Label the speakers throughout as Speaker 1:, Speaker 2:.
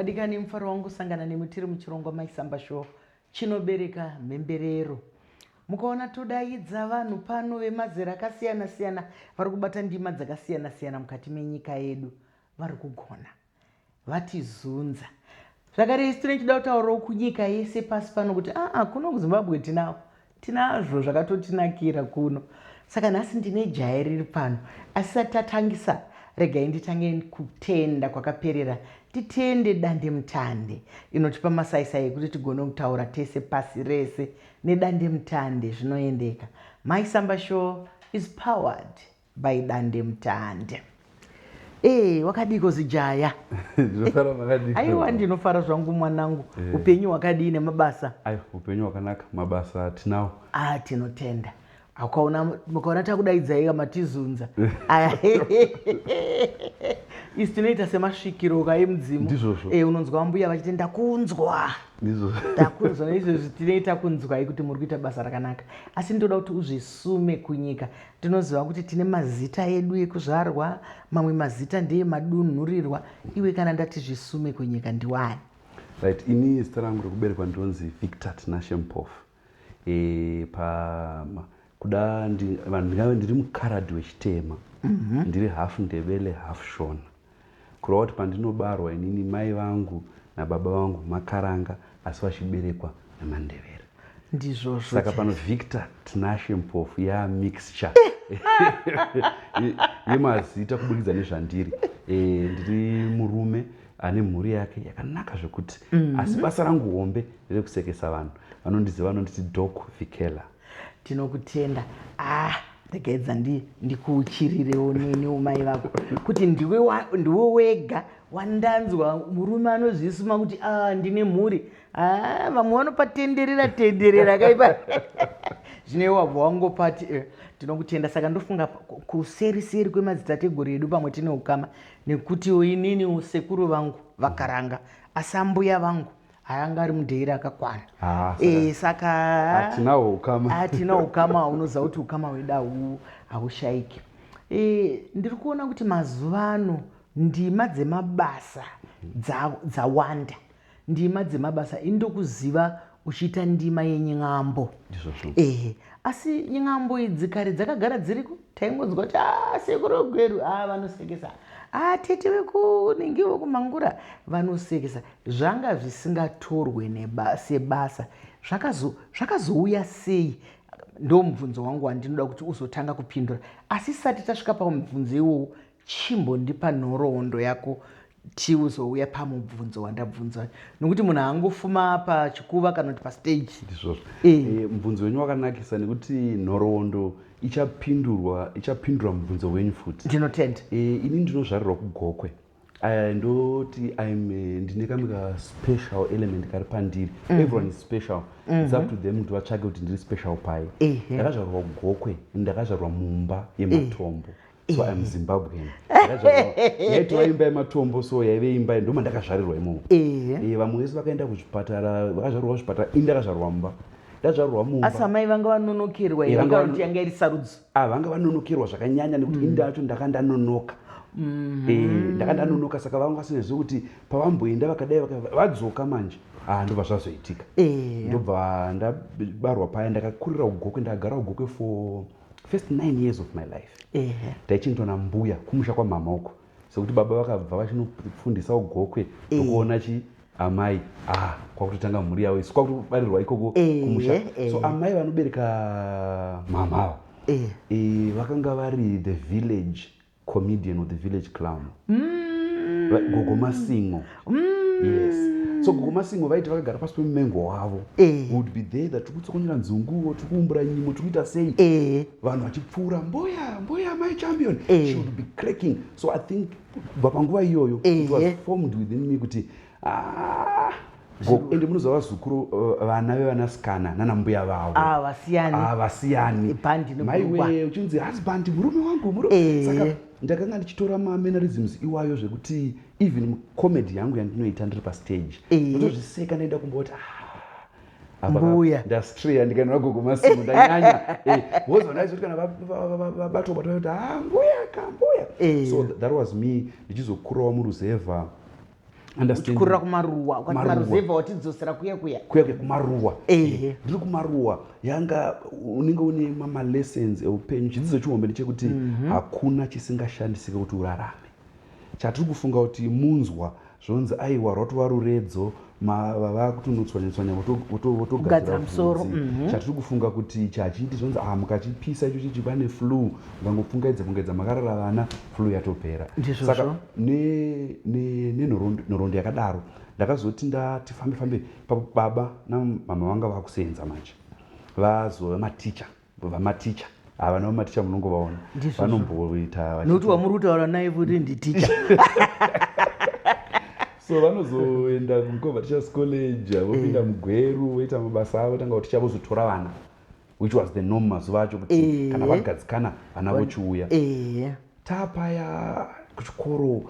Speaker 1: Vadikani mfaro wangu sangana nemutiri muchirongo maisamba show chinobereka mhemberero. Mukaona todaidza vanhu pano vemazera akasiyana siyana vari kubata ndima dzakasiyana siyana mukati menyika yedu. Vari kugona vatizunza. Zvakare isi tinochida kutaurawo kunyika yese pasi pano kuti kuno kuZimbabwe tinazvo zvakatotinakira kuno. Saka nhasi ndine jaya riri pano. Asisati tatangisa, regai nditange kutenda kwakaperera. Titende dande mutande inotipa masaisai ekuti tigone kutaura tese pasi rese nedande mutande zvinoendeka. Maisamba Show is powered by dande mutande. Wakadiko zijaya? Aiwa ndinofara zvangu mwanangu. Upenyu hwakadii nemabasa?
Speaker 2: Upenyu hwakanaka, mabasa tinawo.
Speaker 1: Tinotenda. Mukaona takudaidza matizunza. Isi tinoita semasvikiro emudzimu. Unonzwa mbuya vachiti ndakunzwa. Ndakunzwa naizvozvi tinoita kunzwa kuti muri kuita basa rakanaka. Asi ndoda kuti uzvisume kunyika. Tinoziva kuti tine mazita edu ekuzvarwa, mamwe mazita ndeemadunhurirwa. Iwe kana ndati zvisume kunyika ndiwani?
Speaker 2: Right, ini zita rangu rekuberekwa ndonzi Victor Tinashe Mpofu. Kuda vanhu ndiri mukaradhi wechitema. Ndiri hafu Ndebele hafu Shona. Kureva kuti pandinobarwa inini mai vangu nababa vangu makaranga asi vachiberekwa naMandebele.
Speaker 1: Ndizvozvo.
Speaker 2: Saka pano Victor Tinashe Mpofu mixture yemazita kubudikidza nezvandiri. Ndiri murume ane mhuri yake yakanaka zvekuti. Asi basa rangu hombe rekusekesa vanhu. Vanondiziva vanonditi Doc Vikela.
Speaker 1: Tinokutenda. Ndagaidza ndikuchirirewo neumai vako kuti ndiwe wega wandanzwa murume anozvisuma kuti ndine mhuri. Vamwe vanopatenderera kaipa. Zvine wabva wangopati tinokutenda. Saka ndofunga kuseri kwemadzitateguru edu pamwe tine ukama nekuti inini sekuru vangu vakaranga asambuya vangu anga ari mudheira akakwana. Saka
Speaker 2: tinawo ukama.
Speaker 1: Tinawo ukama. Unoziva kuti ukama hwedu haushaiki. Ndiri kuona kuti mazuva ano ndima dzemabasa dzawanda. Ndima dzemabasa indokuziva uchiita ndima yenying'ambo. Asi nying'ambo idzi kare dzakagara dziriko. Taingonzwa kuti sekuru gweru vanosekesa. Tete vekunenge vokumhangura vanosekesa. Zvanga zvisingatorwe sebasa zvakazouya sei? Ndo mubvunzo wangu wandinoda kuti uzotanga kupindura. Asi sati tasvika pamubvunzo iwowo, chimbondipa nhoroondo yako tiuzouya pamubvunzo wandabvunza. Nokuti munhu haangofuma pachikuva kana kuti pastage.
Speaker 2: Ndizvozvo. Mubvunzo wenyu wakanakisa nekuti nhoroondo ichapindura mubvunzo wenyu futi.
Speaker 1: Ndinotenda.
Speaker 2: Ini ndinozvarirwa kuGokwe. Ndoti ndine kamwe ka special element kari pandiri. Everyone is special. It's up to them kuti vatsvake kuti ndiri special pai. Ndakazvarwa kuGokwe, ndakazvarwa mumba yematombo. So I'm Zimbabwean. Yaitova imba yematombo, so yaive imba ndoma ndakazvarirwa imomo. Vamwe vese vakaenda kuzvipatara, vakazvarwa kuzvipatara, ini ndakazvarwa mumba. Ndazvarwa mumba.
Speaker 1: Asi amai vanga vanonokerwa here kana kuti yanga iri sarudzo?
Speaker 2: Vanga vanonokerwa zvakanyanya nekuti ini ndacho ndakandanonoka. Ndakandanonoka saka vanga vasingazivi kuti pavamboenda vakadai vadzoka manje. Ndobva zvazoitika. Ndobva ndabarwa paya ndakakurira kuGokwe, ndakagara kuGokwe for first 9 years of my life. Taichindona mbuya kumusha kwamama uko. Sekuti baba vakabva vachinofundisa kuGokwe tokuona amai kwakutotanga mhuri yavo isu kwakutobarirwa ikoko kumusha. So amai vanobereka mama vakanga vari the village comedian or the village clown. Gogo Masingo. Yes. So Gogo Masingo vaiti vakagara pasi pemumengo wavo. Would be there that tikutsokonera nzunguo, tikuumbura nyimo, tikuita sei. Vanhu vachipfuura mboya my champion. She would be cracking. So I think panguva iyoyo it was formed within me kuti ende munoziva vazukuru vana vevanasikana nana mbuya vavo vasiyani. Maiwe uchinzi husband murume wangu saka ndakanga ndichitora mannerisms iwayo zvekuti even comedy yangu yandinoita ndiri pastage ndotozviseka ndaenda kumboti
Speaker 1: mbuya
Speaker 2: ndastreya ndikaenda Gogo Masingo ndanyanya wozona izoti kana vabatwa kuti mbuya. So that was me ndichizokurawo muruzevha
Speaker 1: uchikurira kumaruwa ukati maruzevha watidzosera kuya
Speaker 2: kumaruwa ndiri kumaruwa yanga unenge une malessons eupenyu. Chidzidzo chihombe ndechekuti hakuna chisingashandisike kuti urarame. Chatiri kufunga kuti munzwa zvonzi aiwa rwatova ruredzo vava kutonotswanya-tswanya votogadzira musoro. Chatiri kufunga kuti chachiti zvonzi mukachipisa icho chichi pane flu ukangopungaidza makarara vana flu yatopera. Saka nenhoroondo yakadaro ndakazoti ndati fambe baba namama vanga vakusenza manje vazova maticha ava navo maticha munongovaona vanomboita
Speaker 1: nokuti wamuri kutaura naye kuti nditicha.
Speaker 2: So vanozoenda kumukova teachers college vopinda mugweru voita mabasa avo tanga kuti chavozotora vana, which was the norm mazuva acho kuti kana vagadzikana vana vochiuya. Tapaya kuchikoro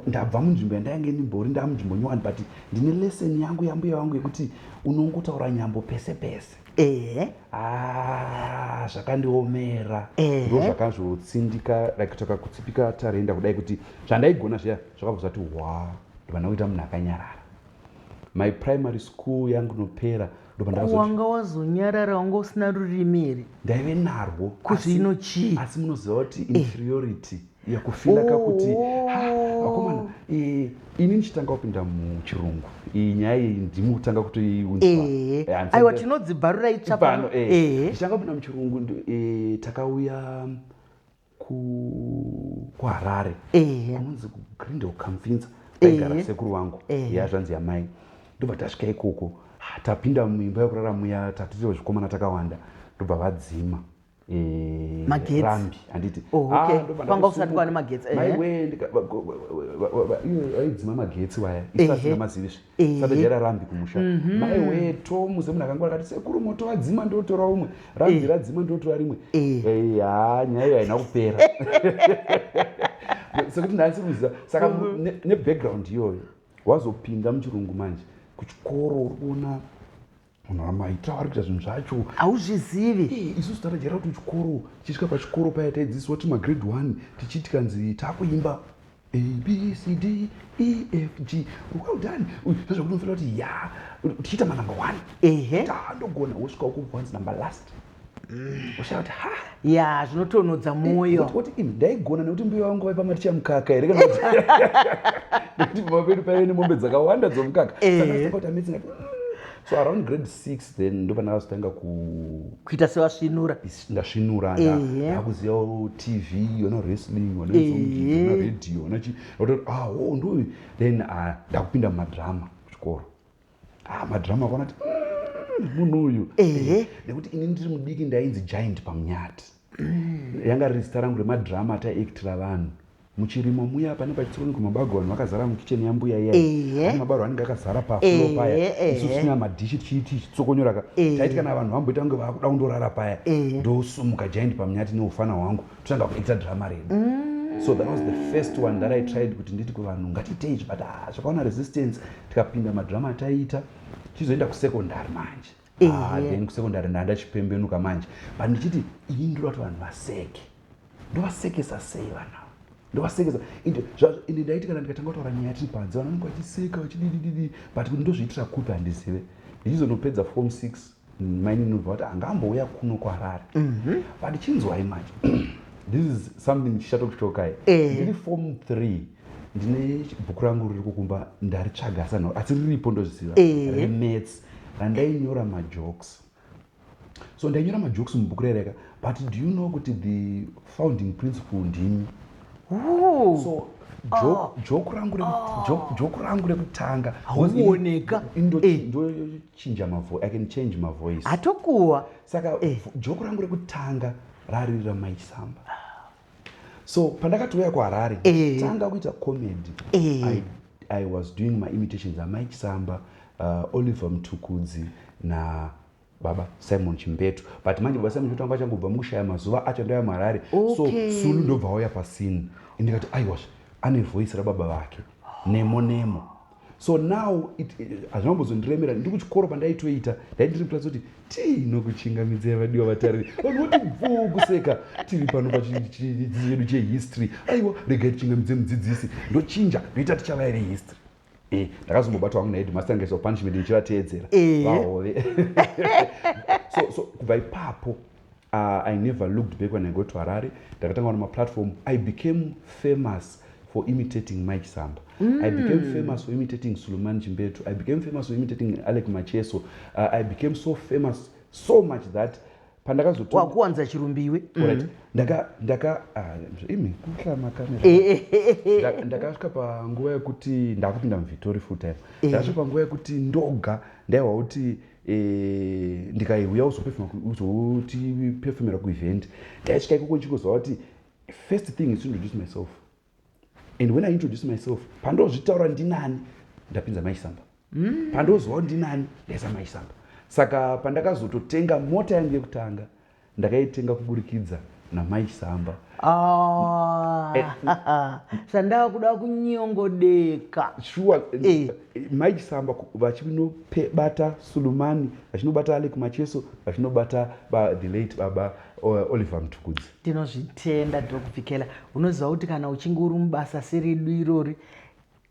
Speaker 2: ndabva munzvimbo yandainge ndimbori ndava munzvimbo nyowani, but ndine lesson yangu yambuya vangu yekuti unongotaura nyambo pese pese. Zvakandiomera ndo zvakazotsindika kutoka kutsipika tarenda kudai kuti zvandaigona zviya zvakabvuzati ndopanda kuita munhu akanyarara. My primary school yangu nopera
Speaker 1: wanga wazonyarara wanga usina rurimi here?
Speaker 2: Ndaive narwo
Speaker 1: kuzvino chii?
Speaker 2: Asi munoziva kuti inferiority yakufila kakuti vakomana ini ndichitanga kupinda muchirungu iyi nyaya iyi ndimutanga kutoiunzwa.
Speaker 1: Aiwa tinodzibharura itsva pano.
Speaker 2: Ndichitanga kupinda muchirungu takauya kuharare kunonzi kugrindel kamfinza taigara sekuru vangu yazvanzi yamai. Ndobva tasvika ikoko tapinda muimba yekurara muya tatitiwa zvikomana takawanda ndobva vadzima
Speaker 1: magetsi
Speaker 2: handiti
Speaker 1: panga usati kwane magetsi
Speaker 2: aidzima magetsi waya isasina mazivizve sadajara rambi kumusha maiwe tomuze munhu akanga akati sekuru moto wadzima ndotora umwe rambi radzima ndotora rimwe nyaya iyo haina kupera sekuti nhasi kuziva saka nebackground iyoyo wazopinda muchirungu manje kuchikoro uri kuona munhu amaita ari kuita zvinhu zvacho
Speaker 1: hauzvizivi.
Speaker 2: Isusu tarajera kuti chikoro chisvika pachikoro paya taidzidziswa kuti magrade 1 tichiti kanzi takuimba ABCD EFG well done zvazvakunofanira kuti tichiita manumber 1 tandogona wosvika uko kwanzi number last ushauti
Speaker 1: zvinotonodza mwoyo
Speaker 2: kuti ndaigona nekuti mbuya vangu vaipa maticha mukaka here kana nekuti baba pedu paive nemombe dzakawanda dzomukaka saka kuti amazing. So around grade 6 then ndopana ndakazotanga
Speaker 1: kuita sevasvinura
Speaker 2: ndasvinura ndakuziva TV yona wrestling wana radio wana ndo then ndakupinda mumadrama kuchikoro. Madrama kwaona kuti munhu uyu nekuti ini ndiri mudiki ndainzi giant pamunyati yanga riri zita rangu remadrama ataiactira vanhu muchirimo muya pane pachitsoni kumabarwa vanhu vakazara mukicheni yambuya iya mabarwa anenge akazara paflo paya isu tisina madhishi tichiti chitsokonyora taiti kana vanhu vamboita kunge vakuda kundorara paya ndosumuka giant pamunyati neufana hwangu totanga kuacta drama redu. So that was the first one that I tried kuti nditi kuvanhu ngatiitei but zvakaona resistance tikapinda madrama taiita tichizoenda kusekondari manje then kusekondari ndanda chipembenuka manje but ndichiti ini ndoda kuti vanhu vaseke ndovasekesa sei vanhu ndovasekesa indi ndaiti kana ndikatanga kutaura nyaya tiri panze vanhu vanenge vachiseka vachididididi but kuti ndozviitira kupi handizive. Ndichizonopedza form 6 maini nobva kuti angambouya kuno kuharare but chinzwai manje this is something chichatokuchokai ndiri form 3 ndine bhuku rangu riri kukumba ndaritsvaga sanhau asi riripo ndozviziva remaths randainyora majokes. So ndainyora majokes mubhuku rereka but do you know kuti the founding principle ndimi. So joke rangu rekutanga
Speaker 1: hauoneka
Speaker 2: ndochinja I can change my voice
Speaker 1: hatokuwa
Speaker 2: saka joke rangu rekutanga rari ramaisamba. So pandakatouya kuharare tanga kuita comedy I was doing my imitations amaichisamba Oliver Mtukudzi na baba Simon Chimbetu but manje baba Simon Chimbetu achangobva mukushaya mazuva acho ndaya muharare so Sulu ndobva auya pasini indikati aiwa ane voice rababa vake nemo. So now hazvambozondiremera ndiri kuchikoro pandaitoita ndaitiri kuratidza kuti tinokuchingamidzai vadiwa vatariri vanhu voti bvuu kuseka tiri pano pachidzidzo chedu chehistory aiwa regai tichingamidze mudzidzisi ndochinja ndoita tichava iri history ndakazombobatwa wangu naheadmaster ngeso punishment ndichivateedzera vahove. So kubva ipapo I never looked back when I got to Harare. Ndakatanga on my platform. I became famous for imitating Mike Samba. I became famous for imitating Suleiman Chimbetu. I became famous for imitating Alec Macheso. I became so famous so much that
Speaker 1: wakuwanza chirumbiwe.
Speaker 2: ndakasvika panguva yekuti ndakupinda muvhitori full time. Ndakasvika panguva yekuti ndoga ndaiwa kuti ndikaiuya uzotipefumira kuevent. Ndaisvika ikoko ndichikuziva kuti first thing is to introduce myself, and when I introduce myself pandozvitaura ndinani ndapinza Mike Samba, pandoziva ndinani ndaisa Mike Samba. Saka pandakazototenga mota yangu yekutanga ndakaitenga kuburikidza naMike Samba.
Speaker 1: Sandava kuda kunyongodeka.
Speaker 2: Sure. Mike Samba vachinobata Sulumani, vachinobata Alec Macheso, vachinobata the late baba Oliver Mtukudzi.
Speaker 1: Tinozvitenda ndokupfikela. Unoziva kuti kana uchinge uri mubasa seredu irori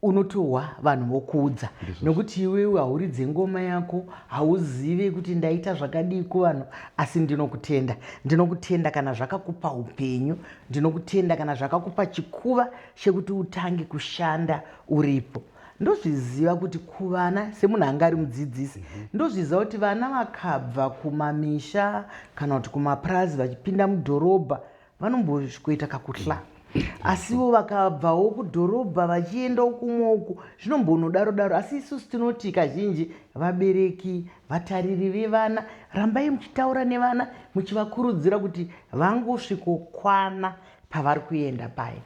Speaker 1: unotohwa vanhu vokuudza, nokuti iwewe hauridze ngoma yako, hauzive kuti ndaita zvakadii kuvanhu, asi ndinokutenda kana zvakakupa upenyu, ndinokutenda kana zvakakupa chikuva chekuti utange kushanda uripo. Ndozviziva kuti kuvana semunhu anga ari mudzidzisi, ndozviziva kuti vana vakabva kumamisha kana kuti kumapurazi vachipinda mudhorobha vanombosvikoita kakuhla. Asiwo vakabvawo kudhorobha vachiendawo kumwoku zvinombonodaro. Asi isusu tinoti kazhinji vabereki, vatariri vevana, rambai muchitaura nevana muchivakurudzira kuti vangosvikokwana pavari kuenda paya.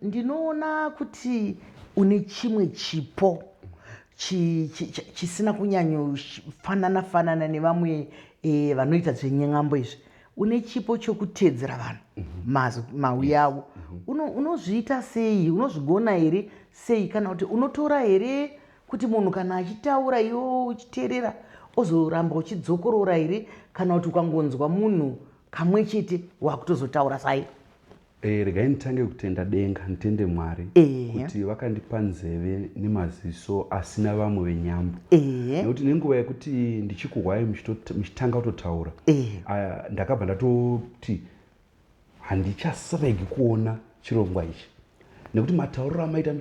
Speaker 1: Ndinoona kuti une chimwe chipo chisina kunyanyofanana nevamwe vanoita zvenyeng'ambo izvi. Une chipo chokutedzera vanhu mauya avo. Unozviita sei? Unozvigona here sei? Kana kuti unotora here kuti munhu kana achitaura iwo uchiteerera ozoramba uchidzokorora here, kana kuti ukangonzwa munhu kamwe chete wakutozotaura sai?
Speaker 2: Regai nditange kutenda denga, nditende Mwari kuti vakandipa nzeve nemaziso asina vamwe venyambo. Nekuti nenguva yekuti ndichikuhwai muchitanga kutotaura, ndakabva ndatoti handichasaregi kuona chirongwa ichi, nekuti matauriro amaita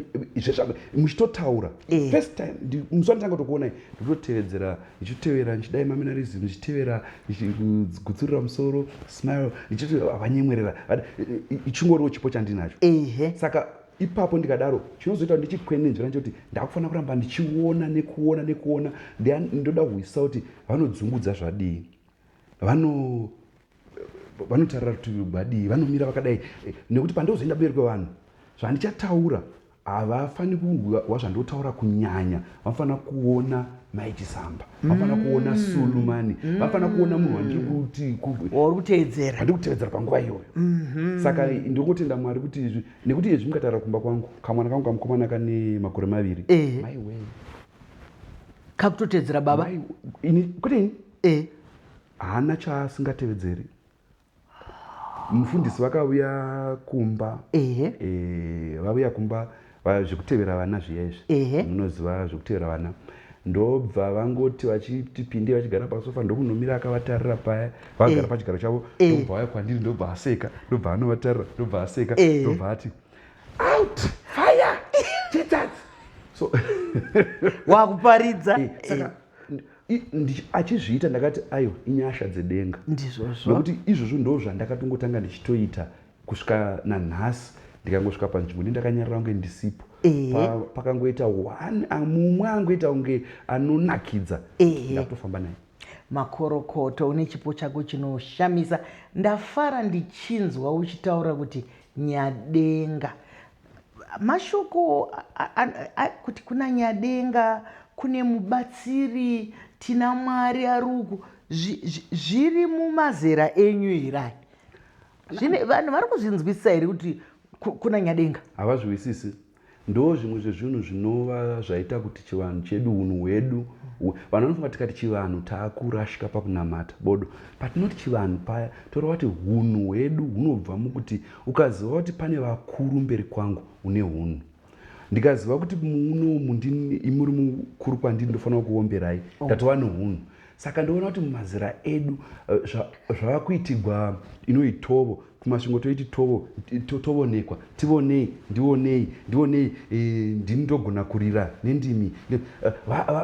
Speaker 2: muchitotaura first time musi wanditanga kutokuonai ndototevedzera, ndichitevera ndichidai maminarism, ndichitevera ndichigutsurira musoro, smile, ndichiti havanyemwerera, ichingoriwo chipo chandinacho. Saka ipapo ndikadaro chinozoita ndichikwenenzvera nchekuti ndakufanira kuramba ndichiona nekuona ndoda kuisa kuti vanodzungudza zvadii, vanotarira rutivi rwadii, vanomira vakadai, nekuti pandozoenda mberi kwevanhu zvandichataura havafaniri kuhwa zvandotaura kunyanya. Vanofanira kuona Mike Samba, vanofanira kuona Sulumani, vanofanira kuona munhu wandikutevedzera panguva iyoyo. Saka ndingotenda Mwari kuti nekuti izvi mukatarira kumba kwangu, kamwana kangu kamukomana kane makore 2, maiwe
Speaker 1: kakutotevedzera baba
Speaker 2: kutini haana chaasingatevedzeri. Mufundisi vakauya kumba, vauya kumba zvekutevera vana zviya izvi, munoziva zvekutevera vana. Ndobva vangoti vachitipinde vachigara pasofa, ndokunomira akavatarira paya, vagara pachigaro chavo, ndobva vauya kwandiri, ndobva aseka, ndobva anovatarira, ndobva aseka, ndobva ati out fire Jesus. So
Speaker 1: wakuparidza.
Speaker 2: Saka achizviita ndakati ayo inyasha dzedenga,
Speaker 1: ndizvozvo,
Speaker 2: nokuti izvozvo ndo zvandakatongotanga ndichitoita kusvika nanhasi. Ndikangosvika panzvimbo ndakanyarira kunge ndisipo, pakangoita mumwe angoita kunge anonakidza, ndakutofamba naye.
Speaker 1: Makorokoto, une chipo chako chinoshamisa. Ndafara ndichinzwa uchitaura kuti nyadenga. Mashoko kuti kuna nyadenga, kune mubatsiri, tina Mwari aruku, zviri mumazera enyu here? Vanhu vari kuzvinzwisisa here kuti kuna nyadenga?
Speaker 2: Havazvinzwisisi. Ndo zvimwe zvezvinhu zvinova zvaita kuti chivanhu chedu, unhu hwedu, vanhu vanofunga tikati chivanhu taakurashika pakunamata bodo, patinoti chivanhu paya toreva kuti unhu hwedu hunobva mukuti ukaziva kuti pane vakuru mberi kwangu une hunhu. ndikaziva kuti munomu imuri mukuru kwandiri ndofanira kuomberai ndatova neunhu. Saka ndoona kuti mumazera edu zvava kuitigwa inoitovo kumasvingo toiti tovonekwa, tivonei, ndionei, ndini ndogona kurira nendimi.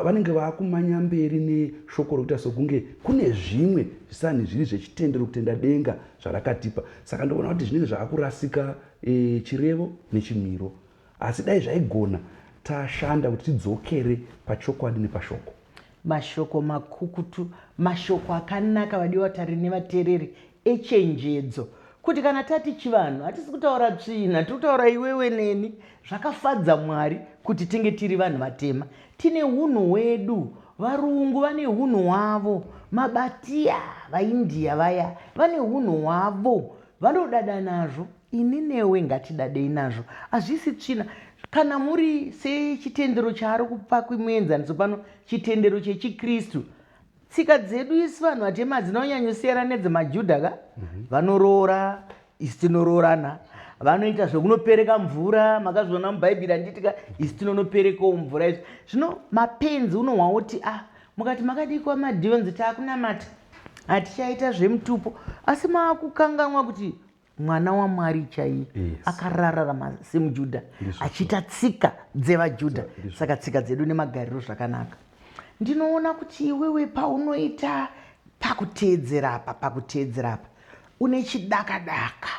Speaker 2: Vanenge vakumanya mberi neshoko rokuita sokunge kune zvimwe zvisani zviri zvechitendero kutenda denga zvarakatipa. Saka ndoona kuti zvinenge zvaakurasika chirevo nechimiro. Asi dai zvaigona tashanda kuti tidzokere pachokwadi nepashoko.
Speaker 1: Mashoko makukutu, mashoko akanaka vadiwa tari nevateereri echenjedzo. Kuti kana tati chivanhu hatisi kutaura tsvina, tiri kutaura iwewe neni. Zvakafadza Mwari kuti tinge tiri vanhu vatema. Tine hunhu hwedu, varungu vane hunhu hwavo, mabatiya vaIndia vaya vane hunhu hwavo, vanodada nazvo. Ini newe ngatidadei nazvo, hazvisi tsvina. Kana muri sechitendero chaari kupa kumuenzaniso pano, chitendero chechiKristu, tsika dzedu isi vanhu vatema dzinonyanyosiyana nedzemajudha ka? Vanoroora, isi tinoroorana. Vanoita zvekunopereka mvura, makazviona mubhaibheri handitika, isi tinonoperekawo mvura izvi. Zvino mapenzi unohwauti mukati makadikwa madhionzi taakunamata, hatichaita zvemutupo, asi maakukanganwa kuti mwana waMwari chaiye akararama semujudha achiita tsika dzevajudha. Saka tsika dzedu nemagariro zvakanaka. Ndinoona kuti iwewe paunoita pakuteedzera apa une chidakadaka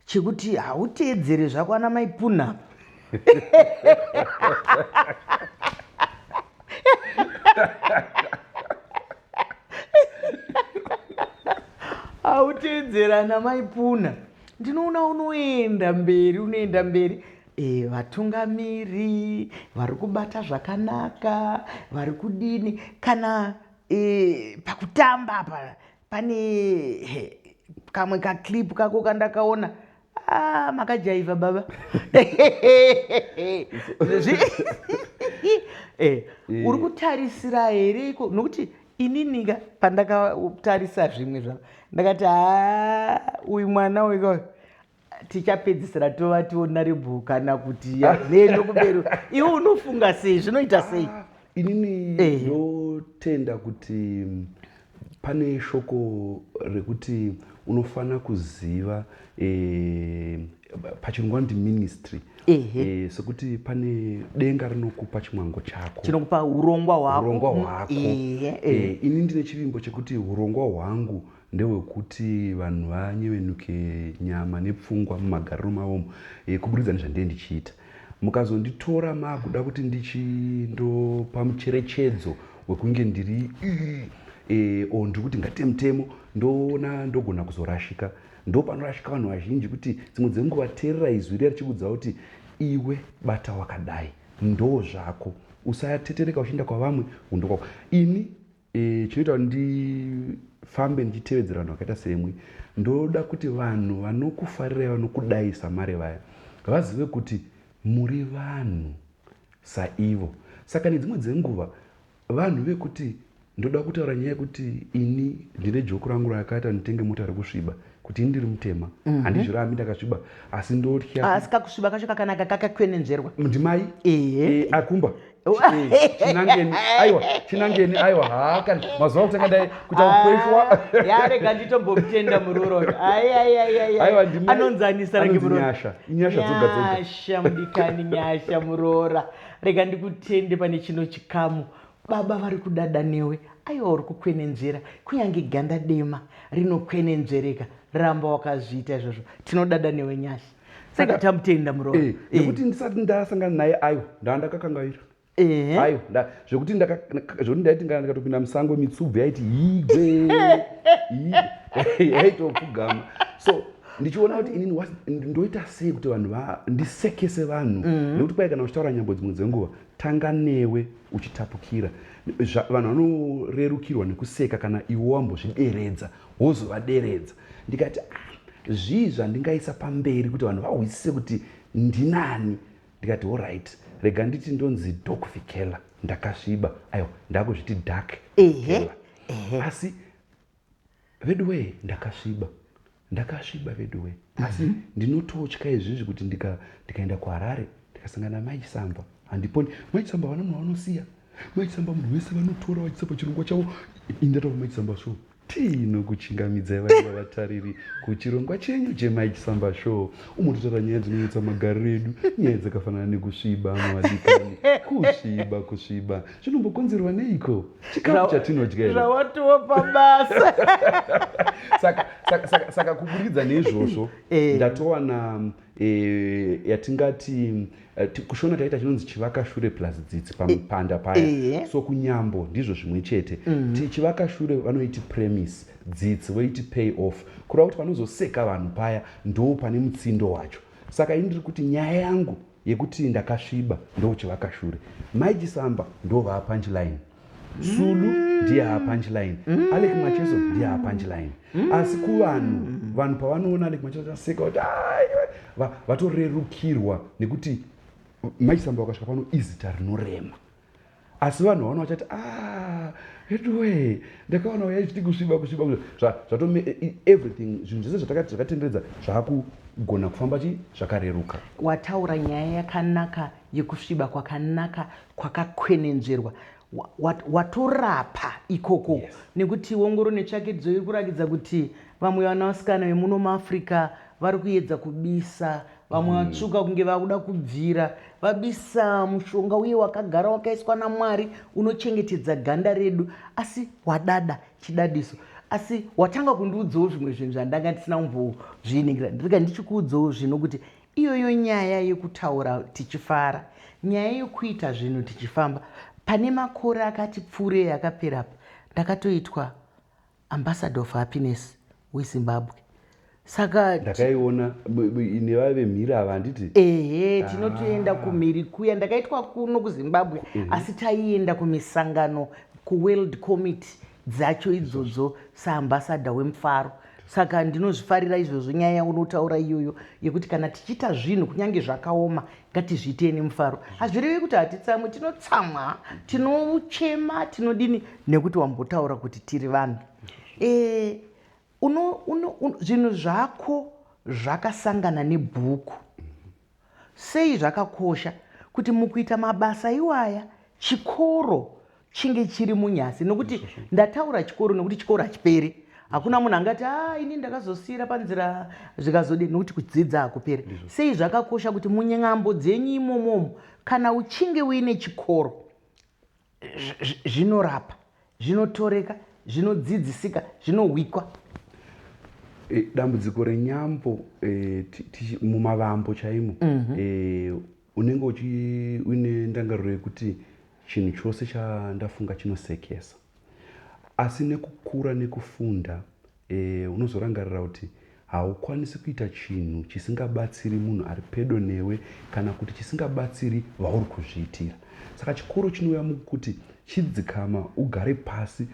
Speaker 1: chekuti hauteedzere zvako ana maipuna. Hauteedzera ana maipuna. Ndinoona unoenda mberi. Vatungamiri vari kubata zvakanaka, vari kudini. Kana pakutamba apa pane kamwe kaklipu kako kandakaona, makajaivha baba. Uri kutarisira here iko? Nokuti ininika pandakatarisa zvimwe zvavo ndakati uyu mwana uyu tichapedzisira tova tiona rebhuku kana kuti nendo kumberi. Iwe unofunga sei? Zvinoita sei?
Speaker 2: Inini ndotenda kuti pane shoko rekuti unofana kuziva pachirungu vanoti ministry. Sekuti pane denga rinokupa chimwango chako,
Speaker 1: chinokupa urongwa hwako.
Speaker 2: Ini ndine chivimbo chekuti urongwa hwangu ndehwekuti vanhu vanyevenuke nyama nepfungwa mumagariro mavomo, kuburikidza nezvandiye ndichiita. Mukazonditora maakuda kuti ndichindopa mucherechedzo wekunge ndiri ndiri kuti ngate mutemo, ndoona ndogona kuzorashika. Ndopanorashika vanhu vazhinji kuti dzimwe dzenguva teerera izwi riya richikudza kuti iwe bata wakadai, ndo zvako, usatetereka uchienda kwavamwe undo kwako. Ini chinoita kuti ndifambe ndichitevedzera vanhu vakaita semwe, ndoda kuti vanhu vanokufarirai, vanokudai samare vaya, vazive kuti muri vanhu saivo. Saka nedzimwe dzenguva vanhu vekuti ndoda kutaura nyaya yekuti ini ndine joko rangu rakata nditenge mota rekusviba, kuti ndiri mutema handizvirambi ndakasviba, asi ndotya.
Speaker 1: Asi kakusviba kacho kakanaka kakakwenenzverwa
Speaker 2: ndimai akumba chinangeni aiwa, chinangeni aiwa haka mazuva kutanga dai kuita kukweshwa
Speaker 1: yarega nditombomutenda muroro. Aiwa anonzanisa range muroro. Nyasha mudikani, nyasha murora. Rega ndikutende pane chino chikamu. Baba vari kudada newe, aiwa uri kukwenenzvera, kunyange ganda dema rinokwenenzvereka. Ramba wakazviita izvozvo, tinodada newe nyasha. Saka tamutenda muroro.
Speaker 2: Nekuti ndisati ndasangana naye aiwa ndandakakangaira. Aiwa zvokuti ndaiti ndikatopinda musango mitsubvu yaiti higwe yaitopfugama. So ndichiona kuti inini ndoita sei kuti vanhu ndisekese vanhu, nekuti kwai kana uchitaura nyambo dzimwe dzenguva tanga newe uchitapukira. Vanhu vanorerukirwa nekuseka kana iwe wambozvideredza wozovaderedza. Ndikati zvii zvandingaisa pamberi kuti vanhu vahwisise kuti ndinani. Ndikati alright, rega nditi ndonzi Doc Fikela, ndakasviba. Aiwa ndakuzviti Dark Fikela. Asi veduwe ndakasviba veduwe. Asi ndinototya izvizvi kuti ndikaenda kuHarare ndikasangana maisamba handiponi. Maisamba vana munhu vanosiya, maisamba munhu wese vanotora vachiisa pachirongwa chavo. Indataura maisamba show tinokuchingamidzai vana vatariri kuchirongwa chenyu chemaisamba show. Umototaura nyaya dzinonetsa magariro edu, nyaya dzakafanana nekusviba mavadikani. Kusviba zvinombokonzerwa neiko? Chikafu chatinodya
Speaker 1: zvawatiwa pabasa.
Speaker 2: Saka kuburikidza neizvozvo ndatowana yatingati kushona taita chinonzi chivakashure plus dzitsi pamupanda paya. So kunyambo ndizvo zvimwe chete. Chivakashure vanoiti premise, dzitsi voiti pay off, kureva kuti panozoseka vanhu paya ndo pane mutsindo wacho. Saka ini ndiri kuti nyaya yangu yekuti ndakasviba ndo chivakashure, maichisamba ndo vaa punchline, Sulu ndiye haa punchline, Alec Macheso ndiye haa punchline. Asi vanhu pavanoona Alec Macheso aseka kuti vatorerukirwa nekuti maisamba wakasvika pano izita rinorema. Asi vanhu vaona vachati edwe ndakaona yaiti kusviba everything, zvinhu zvese zvakatenderedza zvakugona kufamba zvakareruka.
Speaker 1: Wataura nyaya yakanaka yekusviba kwakanaka kwakakwenenzverwa. Watorapa ikoko nekuti wongoro netsvakidzo iri kurakidza kuti vamwe vanasikana vemuno muAfrica vari kuedza kubisa, vamwe vatsvuka kunge vakuda kubvira, vabisa mushonga uye wakagara wakaiswa naMwari unochengetedza ganda redu. Asi wadada chidadiso. Asi watanga kundiudzawo zvimwe zvinhu zvandanga ndisina kumbozviningira. Ndiriga ndichikuudzawo zvino kuti iyoyo nyaya yekutaura tichifara, nyaya yekuita zvinhu tichifamba. Pane makore akati pfuurei akapera apa ndakatoitwa ambassador of happiness weZimbabwe. Saka
Speaker 2: ndakaiona nevave mhiri ava handiti
Speaker 1: tinotoenda kumhiri kuya. Ndakaitwa kuno kuZimbabwe asi taienda kumisangano kuworld committee dzacho idzodzo saambassador wemufaro. Saka ndinozvifarira izvozvo nyaya yaunotaura iyoyo yekuti kana tichiita zvinhu kunyange zvakaoma ngatizviite nemufaro. Hazvirevi kuti hatitsamwe, tinotsamwa, tinochema, tinodini nekuti wambotaura kuti tiri vanhu. Zvinhu zvako zvakasangana nebhuku. Sei zvakakosha kuti mukuita mabasa iwaya chikoro chinge chiri munyasi? Nokuti ndataura chikoro nokuti chikoro hachiperi. Hakuna munhu angati ini ndakazosiyira panzira zvikazodini, nokuti kudzidza hakuperi. Sei zvakakosha kuti munyambo dzenyu imomomo kana uchinge uine chikoro zvinorapa, zvinotoreka, zvinodzidzisika, zvinohwikwa.
Speaker 2: Dambudziko renyambo mumavambo chaimo unenge uine ndangariro yekuti chinhu chose chandafunga chinosekesa. Asi nekukura nekufunda unozorangarira kuti haukwanisi kuita chinhu chisingabatsiri munhu ari pedo newe kana kuti chisingabatsiri vauri kuzviitira. Saka chikoro chinouya mukuti chidzikama, ugare pasi,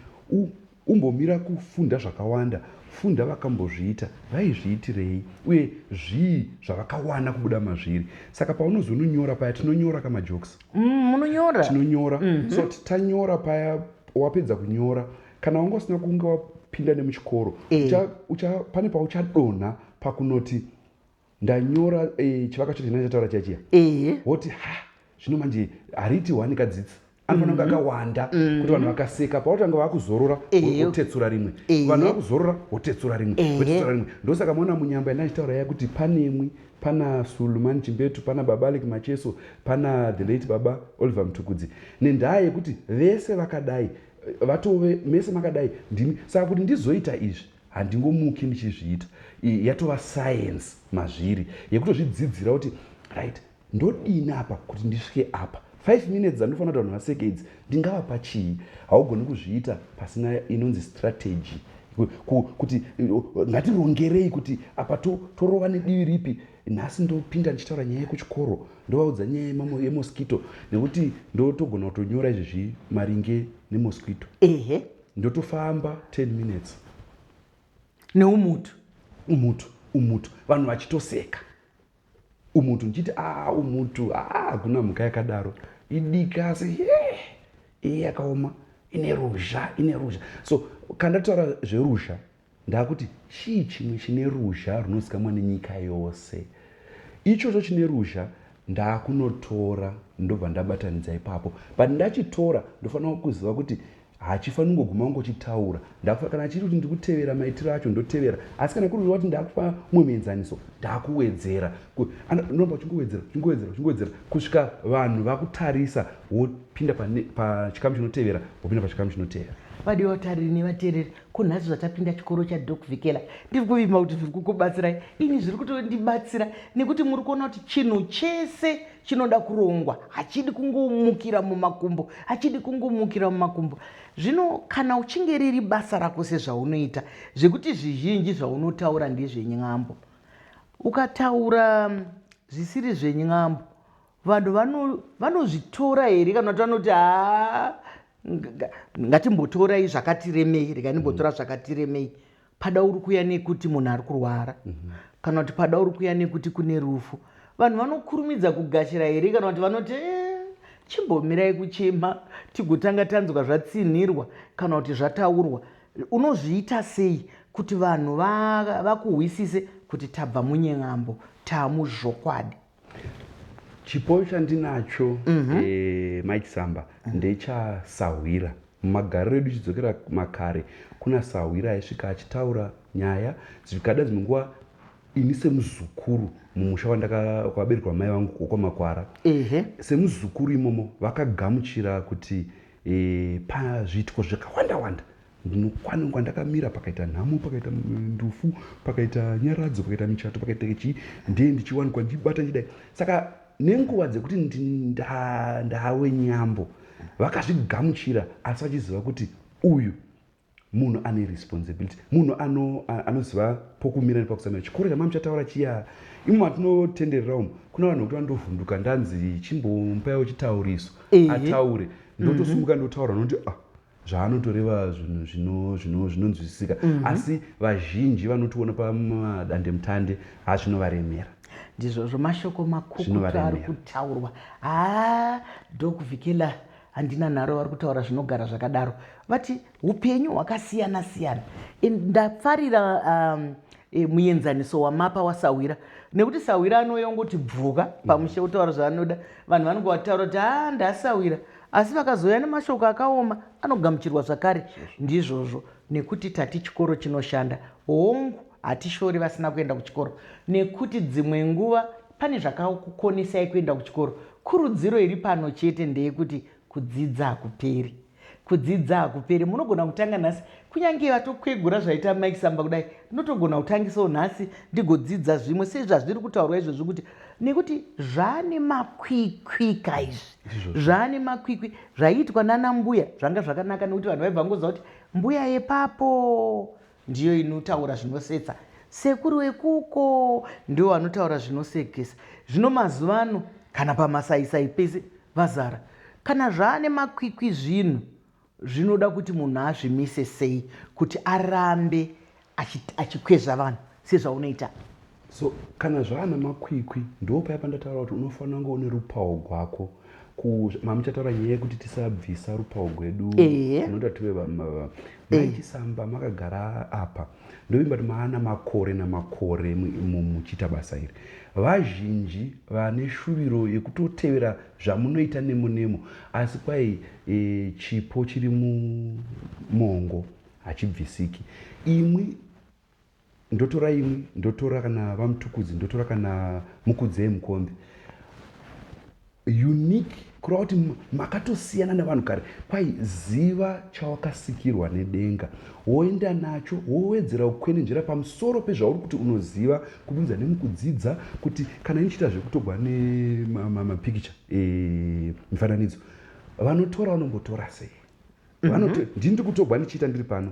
Speaker 2: umbomira kufunda zvakawanda, funda vakambozviita, vaizviitirei uye zvii zvavakawana kubuda mazviri. Saka paunozononyora paya, tinonyora kamajokes.
Speaker 1: Munonyora?
Speaker 2: Tinonyora. So tanyora paya, wapedza kunyora, kana wanga usina kunge wapinda nemuchikoro, pane pauchadonha pakunoti ndanyora chivaka cho chinenge chataura chachiya. Woti zvino manje hariti wani kadzidzi, anofanira kunge akawanda kuti vanhu vakaseka. Pautanga vakuzorora wotetsura rimwe, vanhu vakuzorora wotetsura rimwe. Ndosaka maona munyamba inachitaura yakuti panemwi, pana Suleiman Chimbetu, pana baba Alec Macheso, pana the late baba Oliver Mtukudzi. Nendaa yekuti vese vakadai, vatove mese makadai ndimi. Saka kuti ndizoita izvi handingomuki ndichizviita. Yatova science mazviri yekutozvidzidzira kuti right, ndodini apa kuti ndisvike apa. 5 minutes dzandinofanira kuti vanhu vaseke idzi ndingavapa chii? Haugoni kuzviita pasina inonzi strategy, kuti ngatirongerei kuti apa torova nedivi ripi. Nhasi ndopinda ndichitaura nyaya yekuchikoro, ndovaudza nyaya yemosquito, nekuti ndotogona kutonyora izvezvi maringe nemosquito. Ndotofamba 10 minutes
Speaker 1: neumutu
Speaker 2: vanhu vachitoseka. Umutu nchiti umutu hakuna mhuka yakadaro, idika asi yakaoma, ine ruzha. So kandataura zveruzha ndakuti chii chimwe chine ruzha runozikamwa nenyika yose. Ichocho chine ruzha ndakunotora ndobva ndabatanidza ipapo, but ndachitora ndofanira kuziva kuti hachifaniri kungoguma ngochitaura, kana chiri kuti ndikutevera maitiro acho ndotevera, asi kana kuri kuti ndakupa muenzaniso ndakuwedzera, ndomba uchingowedzera kusvika vanhu vakutarisa wopinda pachikamu chinotevera wopinda pachikamu chinotevera.
Speaker 1: Vadiwa tariri nevateereri, kunhasi zvatapinda chikoro chaDoc Vikela, ndiri kuvimba kuti zviri kukubatsirai. Ini zviri kutondibatsira nekuti muri kuona kuti chinhu chese chinoda kurongwa, hachidi kungomukira mumakumbo. Zvino kana uchinge riri basa rako sezvaunoita, zvekuti zvizhinji zvaunotaura ndezvenyambo, ukataura zvisiri zvenyambo, vanhu vanozvitora here kana kuti vanoti ngatimbotorai zvakatiremei, rega nimbotora zvakatiremei. Pada uri kuya nekuti munhu ari kurwara, kana kuti pada uri kuya nekuti kune rufu, vanhu vanokurumidza kugashira here kana kuti vanoti chimbomirai kuchema tigotanga tanzwa zvatsinhirwa kana kuti zvataurwa. Unozviita sei kuti vanhu vakuhwisise kuti tabva munyeng'ambo tamuzvokwadi?
Speaker 2: Chipo chandinacho Mike Samba ndechasahwira. Mumagariro edu chidzokera makare kuna sahwira aisvika achitaura nyaya zvikada dzimwe nguva ini semuzukuru mumusha wakaberekwa mai vangu wokwamakwara. Semuzukuru imomo vakagamuchira kuti pazviitiko zvakawanda ndinokwaningwa ndakamira pakaita nhamo, pakaita ndufu, pakaita nyaradzo, pakaita michato, pakaita ndichiwanikwa ndibata chidai. Saka nenguva dzekuti ndave nyambo vakazvigamuchira, asi vachiziva kuti uyu munhu ane responsibility, munhu anoziva pokumira nepakusamira. Chikoro chamamuchataura chiya, imo matinotenderera umo kuna vanhu kuti vandovhunduka ndanzi chimbomupaiwo chitauriso ataure, ndotosumuka ndotaura nokuti zvaanotoreva zvinonzwisisika, asi vazhinji vanotiona pamadandemutande zvinovaremera.
Speaker 1: Ndizvozvo mashoko makukutu ari kutaurwa. Doc Vikela handina nharo vari kutaura zvinogara zvakadaro. Vati upenyu hwakasiyana siyana. Ndafarira muenzaniso wamapa wasahwira, nekuti sahwira anoyongoti bvuka pamushe kutaura zvaanoda. Vanhu vanongovataura kuti ndasahwira, asi vakazoya nemashoko akaoma anogamuchirwa zvakare. Ndizvozvo nekuti tati chikoro chinoshanda, hongu hatishori vasina kuenda kuchikoro, nekuti dzimwe nguva pane zvakakukonisai kuenda kuchikoro. Kurudziro iri pano chete ndeyekuti kudzidza hakuperi. Kudzidza hakuperi. Munogona kutanga nhasi, kunyange vatokwegura zvaita Mike Samba kudai, ndinotogona kutangisawo nhasi ndigodzidza zvimwe sezvazviri kutaurwa izvozvo, kuti nekuti zvane makwikwi izvi, zvane makwikwi zvaiitwa nana mbuya zvanga zvakanaka, nekuti vanhu vaibva ngoziva kuti mbuya yepapo ndiyo inotaura zvinosetsa, sekuru wekuko ndiwo vanotaura zvinosekesa. Zvino mazuva ano kana pamasaisai pese vazara. Kana zvane makwikwi zvinhu, zvinoda kuti munhu azvimise sei kuti arambe achikwezva vanhu sezvaunoita.
Speaker 2: So kana zvana makwikwi ndopaya pandataura kuti unofanira kunge une rupawo rwako. Mamuchataura nyaya yekuti tisabvisa rupawo rwedu, tinoda tuve Mike Samba makagara apa, ndovimba kuti maana makore namakore muchiita basa iri. Vazhinji vane shuviro yekutotevera zvamunoita nemo, asi kwai chipo chiri mumongo hachibvisiki. Imwi ndotora kana vamutukudzi, ndotora kana mukudzei mukombe, unique kureva kuti makatosiyana nevanhu kare. Kwai ziva chawakasikirwa nedenga, woenda nacho wowedzera kukwenenzvera pamusoro pezvauri kuti unoziva kubudikidza nemukudzidza, kuti kana inichita zvekutogwa nemapikicha mifananidzo, vanotora vanombotora sei? Ndiri kutogwa ndichiita ndiri pano.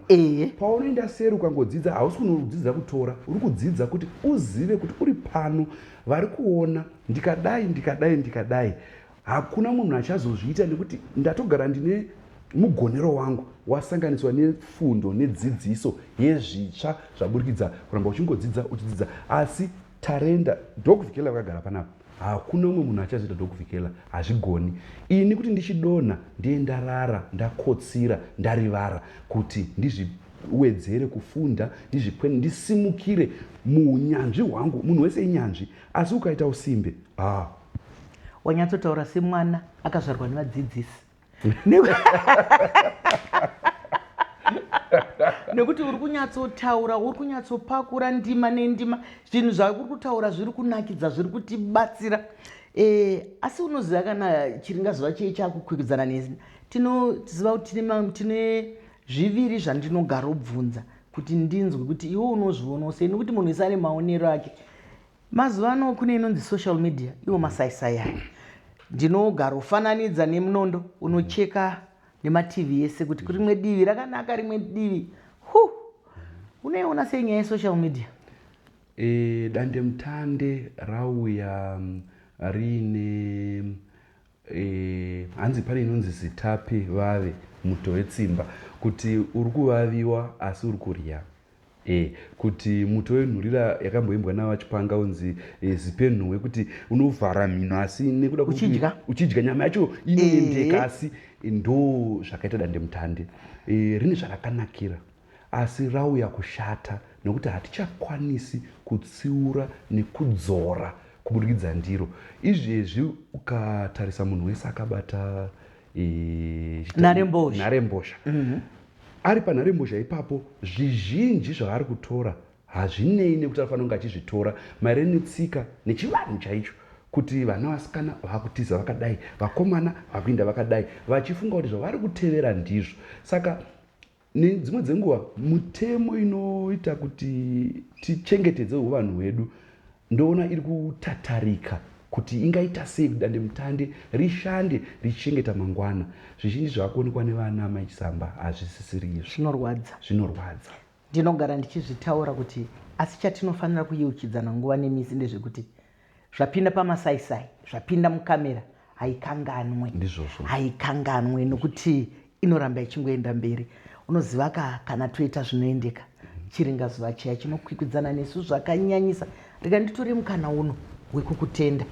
Speaker 2: Paunoenda seri ukangodzidza, hausi kunodzidza kutora, uri kudzidza kuti uzive kuti uri pano, vari kuona ndikadai. Hakuna munhu achazozviita nekuti ndatogara ndine mugonero wangu wasanganiswa nefundo nedzidziso yezvitsva zvaburikidza kuramba uchingodzidza uchidzidza. Asi tarenda Doc Vikela vakagara panapa, hakuna umwe munhu achazoita Doc Vikela, hazvigoni. Ini kuti ndichidonha ndiye ndarara, ndakotsira, ndarivara kuti ndizviwedzere kufunda, ndisimukire muunyanzvi hwangu. Munhu wese inyanzvi, asi ukaita usimbe
Speaker 1: wanyatsotaura semwana akazvarwa nevadzidzisi nekuti uri kunyatsotaura, uri kunyatsopakura ndima nendima, zvinhu zvauri kutaura zviri kunakidza, zviri kutibatsira. Asi unoziva kana chiringazuva chei chakukwikwidzana nesi, tinoziva kuti tine zviviri zvandinogara ubvunza kuti ndinzwe kuti iwe unozvionawo sei, nekuti munhu wese ane maonero ake. Mazuva ano kune inonzi social media, iwo masaisai aya. Ndinogara ufananidza nemunondo unocheka nematv yese kuti kuri rimwe divi rakanaka, rimwe divi unoiona sei nyaya yesocial media?
Speaker 2: Dande mutande rauya riine hanzi pane inonzi zitapi vave muto wetsimba, kuti uri kuvaviwa asi uri kurya. Kuti muto wenhurira yakamboimbwa navachipanga unzi zipenhuwe, kuti unovhara mhino asi nekuda uchidya nyama yacho inoendeka, asi ndo zvakaita dande mutande. Rine zvarakanakira asi rauya kushata, nekuti hatichakwanisi kutsiura nekudzora kuburikidza ndiro. Izvezvi ukatarisa munhu wese akabata nharembozha, ari panharembozha ipapo, zvizhinji zvaari kutora hazvinei nekuti anofanira kunge achizvitora maererano netsika nechivanhu chaicho, kuti vana vasikana vakutiza vakadai, vakomana vakuinda vakadai, vachifunga kuti zvavari kutevera ndizvo. Saka nedzimwe dzenguva mutemo inoita kuti tichengetedze uvanhu hwedu ndoona iri kutatarika kuti ingaita sei dande mutande rishande richichengeta mangwana. Zvizhinji zvaakuonekwa nevana maichisamba hazvisisiri izvo, zvinorwadza.
Speaker 1: Ndinogara ndichizvitaura kuti asi chatinofanira kuyeuchidzana nguva nemisi ndezvekuti zvapinda pamasaisai, zvapinda mukamera, haikanganwe, haikanganwe, nokuti inoramba ichingoenda mberi. Unoziva kana toita zvinoendeka, chiringazuva chaya chinokwikwidzana nesu zvakanyanyisa. Nditori mukana uno wekukutenda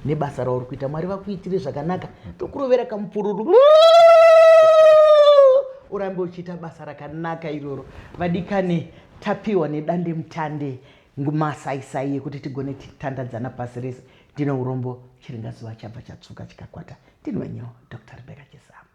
Speaker 1: nebasa rauri kuita. Mwari vakuitire zvakanaka, tokurovera kamupururu urambe uchiita basa rakanaka iroro. Vadikane, tapiwa nedande mutande masaisai ekuti tigone titandadzana pasi rese. Ndino urombo chiringazuva chabva chatsuka chikakwata. Ndinwenyo Dr. Rebecca Chisamba.